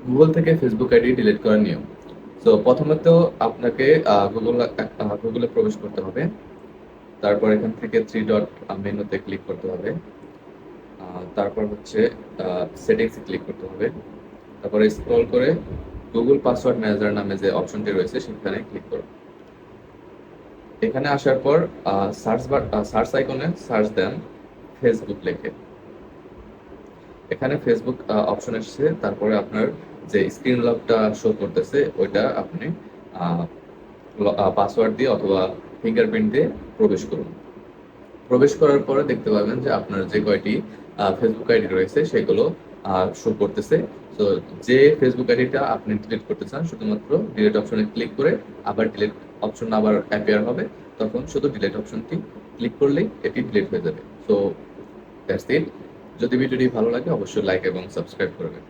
Google থেকে Facebook ID delete করার নিয়ম। তো প্রথমত আপনাকে গুগলে প্রবেশ করতে হবে। তারপর এখান থেকে থ্রি ডট মেনুতে ক্লিক করতে হবে। তারপর হচ্ছে সেটিংসে ক্লিক করতে হবে। তারপরে স্ক্রল করে গুগল পাসওয়ার্ড ম্যানেজার নামে যে অপশনটি রয়েছে সেখানে ক্লিক করুন। এখানে আসার পর সার্চ আইকনে সার্চ দেন ফেসবুক লিখে। এখানে ফেসবুক অপশন এসেছে, তারপরে আপনার যে স্ক্রিন লকটা শো করতেছে ওইটা আপনি পাসওয়ার্ড দিয়ে অথবা ফিঙ্গারপ্রিন্ট দিয়ে প্রবেশ করুন। প্রবেশ করার পরে দেখতে পাবেন যে আপনার যে কয়টি ফেসবুক আইডি রয়েছে সেগুলো শো করতেছে। তো যে ফেসবুক আইডিটা আপনি ডিলিট করতে চান শুধুমাত্র ডিলিট অপশনে ক্লিক করে আবার ডিলিট অপশন আবার অ্যাপিয়ার হবে, তখন শুধু ডিলিট অপশনটি ক্লিক করলেই এটি ডিলিট হয়ে যাবে। So that's it. যদি ভিডিওটি ভালো লাগে অবশ্যই লাইক এবং সাবস্ক্রাইব করবেন।